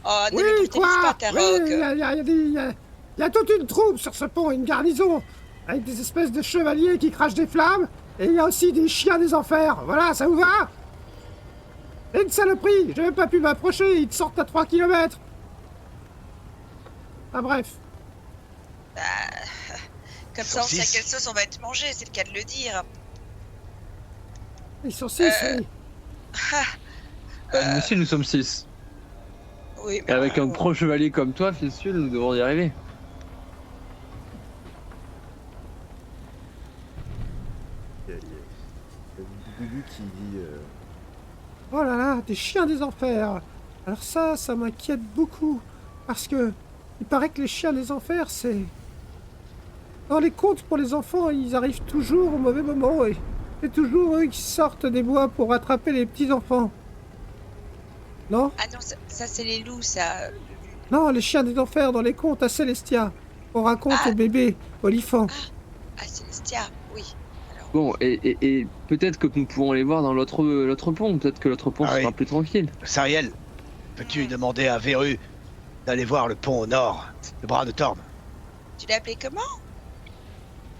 Oh, ne Oui, me brutalise quoi pas, ta Oui, rogue. il y a toute une troupe sur ce pont, une garnison, avec des espèces de chevaliers qui crachent des flammes, et il y a aussi des chiens des enfers. Voilà, ça vous va? Et une saloperie, j'ai même pas pu m'approcher, ils te sortent à 3 km. Ah bref. Comme ça, on sait à Saucisse. quelle sauce on va être mangé, c'est le cas de le dire. Ils sont 6, oui. Ah, Nous aussi, nous sommes 6. oui, Et avec un pro chevalier comme toi, Fistule, nous devons y arriver. Il y a Boubou qui dit oh là là, des chiens des enfers. Alors ça m'inquiète beaucoup. Parce que il paraît que les chiens des enfers, c'est... Dans les contes pour les enfants, ils arrivent toujours au mauvais moment et c'est toujours eux qui sortent des bois pour attraper les petits enfants. Non? Ah non, ça c'est les loups, ça. Non, les chiens des enfers dans les contes à Célestia. On raconte Ah. au bébé Olifant. Ah, Célestia, oui. Bon, et peut-être que nous pouvons aller voir dans l'autre pont. Peut-être que l'autre pont Ah sera oui. plus tranquille. Sariel, peux-tu demander à Véru d'aller voir le pont au nord, le bras de Torm? Tu l'as appelé comment?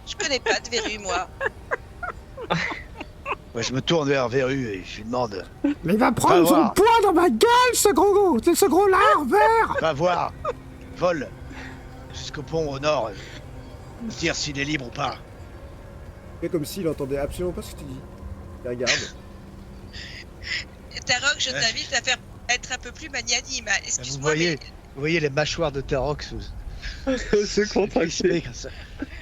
Je connais pas de verrue, moi. Ouais, je me tourne vers Véru et je lui demande, Mais il va prendre son voir. poids dans ma gueule, ce gros lard vert. va voir, vole jusqu'au pont au nord, dire s'il est libre ou pas. C'est comme s'il entendait absolument pas ce que tu dis. Il regarde. Tarok, je t'invite à faire être un peu plus magnanime. Vous Excuse-moi, voyez les mâchoires de Tarok Se contracter. comme ça.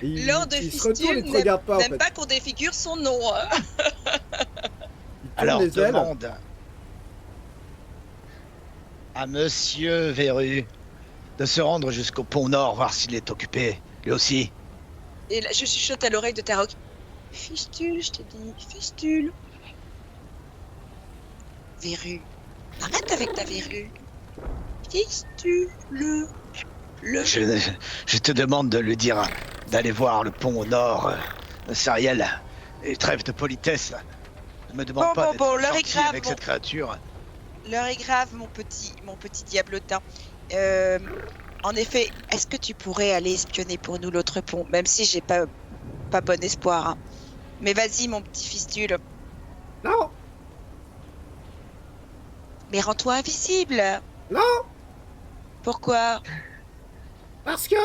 Et il, Lord de il se retourne et Fistule te regarde pas en n'aime fait. pas qu'on défigure son nom. Hein. Il tourne Alors les ailes. demande à Monsieur Véru de se rendre jusqu'au pont nord, voir s'il est occupé, lui aussi. Et là, je chuchote à l'oreille de Tarok. Fistule, je t'ai dit, Fistule. Verrue. Arrête avec ta verrue. Fistule. Je te demande de lui dire d'aller voir le pont au nord, Sariel. Et trêve de politesse. Ne me demande Bon, pas bon, d'être bon, l'heure est gentil grave, avec bon. cette créature. L'heure est grave, mon petit diablotin. En effet, est-ce que tu pourrais aller espionner pour nous l'autre pont, même si j'ai pas bon espoir. Hein. Mais vas-y, mon petit Fistule. Non, Mais rends-toi invisible. non, Pourquoi? parce que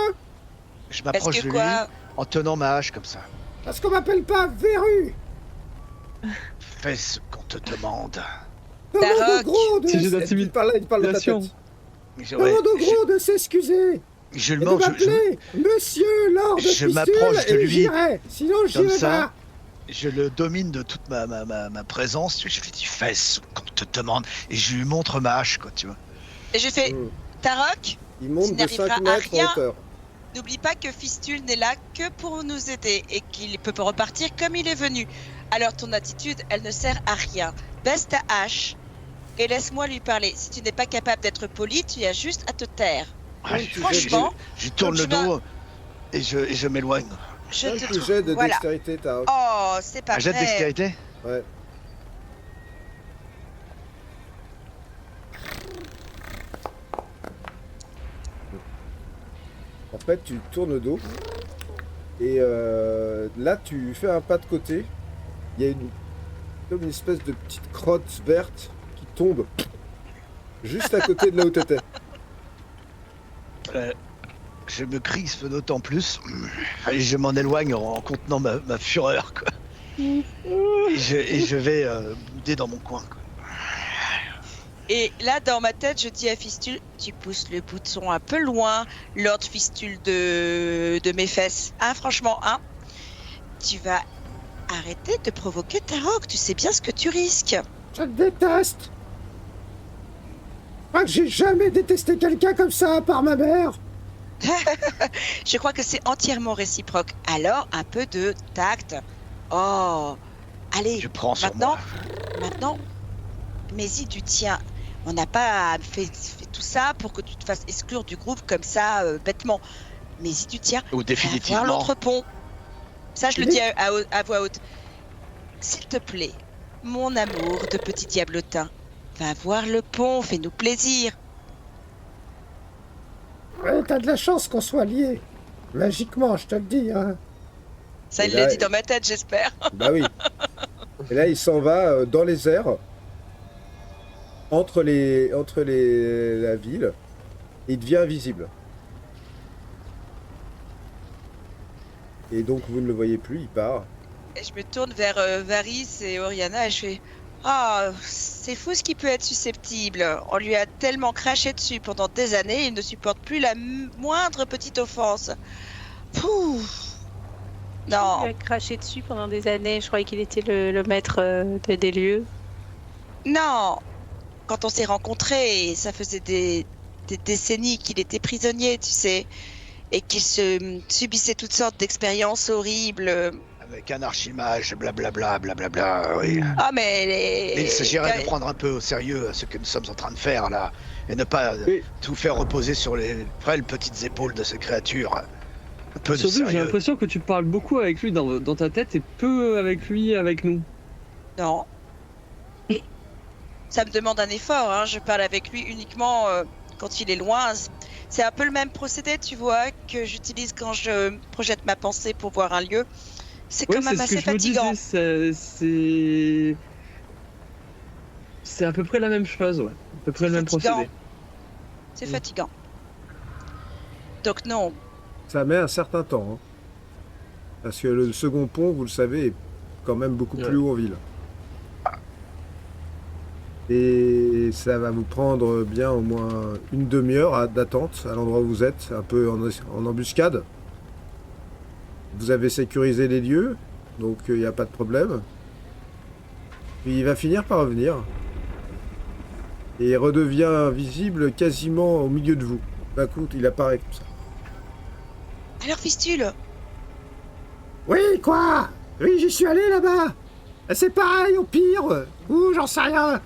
Je Parce m'approche que de lui quoi en tenant ma hache comme ça. Parce qu'on m'appelle pas Verru. Fais ce qu'on te demande. Demande au Tarok. gros de... Si j'ai Il parle dans ta d'intimidation. tête. Ouais, Demande au gros de s'excuser. je Et le de mange. m'appeler Monsieur Lord je Fistule m'approche de et lui. j'irai. Sinon, Comme j'irai ça. pas. Je le domine de toute ma présence. Je lui dis fais ce qu'on te demande. Et je lui montre ma hache, quoi, tu vois. Et je fais, Mm. Tarok, Il monte de n'arrivera 5 à mètres en rien. hauteur. n'oublie pas que Fistule n'est là que pour nous aider et qu'il peut repartir comme il est venu. Alors ton attitude, elle ne sert à rien. Baisse ta hache et laisse-moi lui parler. Si tu n'es pas capable d'être poli, tu as juste à te taire. Ah, Franchement, je tourne le dos et je m'éloigne. je te Un trouve... jet de Voilà. dextérité, Tarok. Oh, c'est pas Un jet de vrai. dextérité. Ouais. En fait, tu tournes le dos et là, tu fais un pas de côté. Il y a comme une espèce de petite crotte verte qui tombe juste à côté de là où t'étais. Je me crispe d'autant plus et je m'en éloigne en contenant ma fureur, quoi. Et je vais bouder dans mon coin, quoi. Et là, dans ma tête, je dis à Fistule, tu pousses le bouton un peu loin, Lord Fistule de mes fesses. Hein, franchement, hein. Tu vas arrêter de provoquer Tarok, tu sais bien ce que tu risques. Je te déteste. Je crois que j'ai jamais détesté quelqu'un comme ça, à part ma mère. Je crois que c'est entièrement réciproque. Alors, un peu de tact. Oh, allez, Je prends sur moi. maintenant, mets-y du tien. On n'a pas fait tout ça pour que tu te fasses exclure du groupe comme ça, bêtement. Mets-y du tien. Ou Va définitivement. voir l'autre pont. Ça, je le dis à voix haute. S'il te plaît, mon amour de petit diablotin, va voir le pont, fais-nous plaisir. Ouais, t'as de la chance qu'on soit liés. Magiquement, je te le dis, hein. Ça, Et il là, l'a dit dans ma tête, j'espère. Bah oui. Et là, il s'en va dans les airs, entre la ville, et il devient invisible. Et donc, vous ne le voyez plus, il part. Et je me tourne vers Varys et Oriana et je fais ah, c'est fou ce qui peut être susceptible. On lui a tellement craché dessus pendant des années, il ne supporte plus la moindre petite offense. Pouh. Il Non, a craché dessus pendant des années. Je croyais qu'il était le maître des lieux. non. Quand on s'est rencontrés, ça faisait des décennies qu'il était prisonnier, tu sais, et qu'il subissait toutes sortes d'expériences horribles. Avec un archimage, blablabla, blablabla, oui. Ah, mais Mais il s'agirait de prendre un peu au sérieux ce que nous sommes en train de faire là, et ne pas Oui. tout faire reposer sur les frêles petites épaules de ces créatures. Un peu de Surtout, j'ai sérieux. l'impression que tu parles beaucoup avec lui dans ta tête et peu avec lui avec nous. Non. Ça me demande un effort, hein. Je parle avec lui uniquement quand il est loin. C'est un peu le même procédé, tu vois, que j'utilise quand je projette ma pensée pour voir un lieu. C'est Ouais, quand même c'est ce assez que je me fatigant. disais. C'est à peu près la même chose, ouais. À peu près le même fatigant. procédé. C'est fatigant. Donc non. Ça met un certain temps. Hein. Parce que le second pont, vous le savez, est quand même beaucoup plus haut en ville. Et ça va vous prendre bien au moins une demi-heure d'attente à l'endroit où vous êtes, un peu en embuscade. Vous avez sécurisé les lieux, donc il n'y a pas de problème. Puis il va finir par revenir. Et il redevient visible quasiment au milieu de vous. D'un coup, il apparaît comme ça. Alors, Fistule, Oui, quoi? Oui, j'y suis allé là-bas. C'est pareil, au pire. Ou j'en sais rien.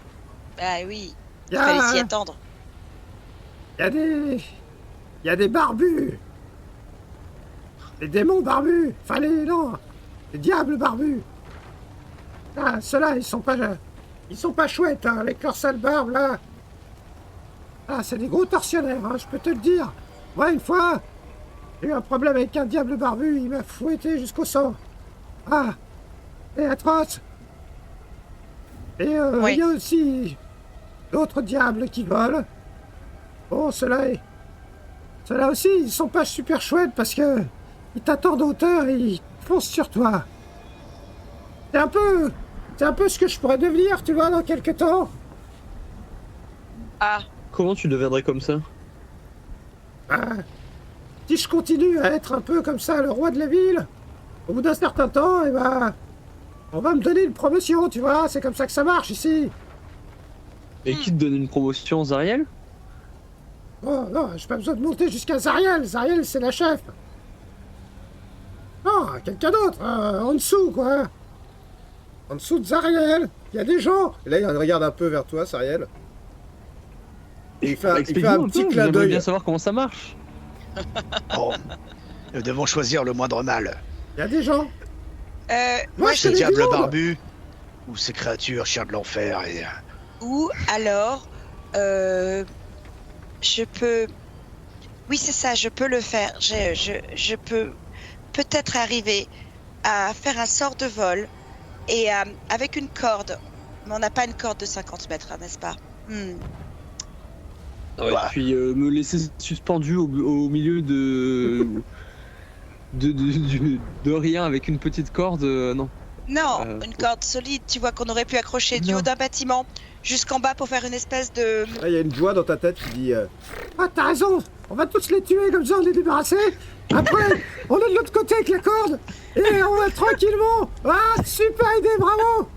bah oui, Il il y fallait s'y a, attendre. il y a des barbus. Les démons barbus. Enfin, les diables barbus. Ah, ceux-là, ils sont pas chouettes, hein, avec leur sale barbe, là. Ah, c'est des gros tortionnaires, hein, je peux te le dire. Moi, une fois, j'ai eu un problème avec un diable barbu, il m'a fouetté jusqu'au sang. Ah, c'est atroce. Et Oui. il y a aussi d'autres diables qui volent. Bon, ceux-là, Ceux-là aussi, ils sont pas super chouettes parce que ils t'attendent en hauteur et ils foncent sur toi. C'est un peu ce que je pourrais devenir, tu vois, dans quelques temps. Ah, Comment tu deviendrais comme ça? Si je continue à être un peu comme ça, le roi de la ville, au bout d'un certain temps, on va me donner une promotion, tu vois, c'est comme ça que ça marche ici. Et qui te donne une promotion, Zariel? Oh non, j'ai pas besoin de monter jusqu'à Zariel. Zariel, c'est la chef. Non, quelqu'un d'autre, en dessous, quoi. En dessous de Zariel, il y a des gens. Et là, il regarde un peu vers toi, Zariel. Et il fait un Explique-nous petit peu, clin j'aimerais d'œil. bien savoir comment ça marche. Bon, nous devons choisir le moindre mal. Il y a des gens. moi je Ce connais du diable monde. barbu ou ces créatures chiens de l'enfer et... Ou alors, je peux... Oui, c'est ça, je peux le faire. Je peux peut-être arriver à faire un sort de vol et avec une corde. Mais on n'a pas une corde de 50 mètres, hein, n'est-ce pas? Ouais, Ouais. puis me laisser suspendu au milieu de rien avec une petite corde, non. Non, une corde solide, tu vois, qu'on aurait pu accrocher du Non. haut d'un bâtiment jusqu'en bas pour faire une espèce de... Là, il y a une voix dans ta tête qui dit Ah, t'as raison, on va tous les tuer, comme ça on est débarrassé. Après, on est de l'autre côté avec la corde, et on va tranquillement. Ah, super idée, bravo.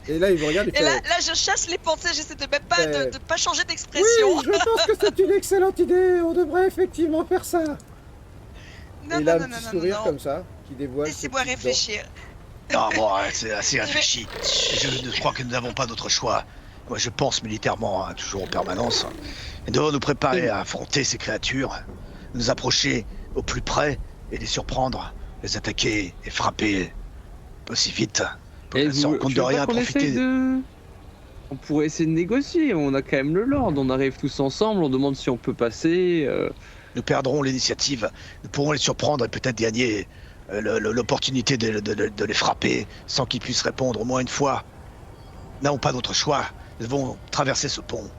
Et là, il vous regarde, il Et fait là, je chasse les pensées, j'essaie de même pas Euh, de pas changer d'expression. Oui, je pense que c'est une excellente idée, on devrait effectivement faire ça. Non, et il a non, un non, petit non, sourire non. comme ça, qui dévoile. ses Laissez-moi petites dents. réfléchir. Ah bon, ouais, c'est assez réfléchi. Je crois que nous n'avons pas d'autre choix. Moi, je pense militairement, hein, toujours en permanence. Nous devons nous préparer à affronter ces créatures, nous approcher au plus près et les surprendre, les attaquer et frapper aussi vite. Pour Et sans compte tu de veux pas rien qu'on profiter. essaye de... On pourrait essayer de négocier, on a quand même le Lord, on arrive tous ensemble, on demande si on peut passer... Nous perdrons l'initiative, nous pourrons les surprendre et peut-être gagner l'opportunité de les frapper sans qu'ils puissent répondre au moins une fois. Nous n'avons pas d'autre choix, nous devons traverser ce pont.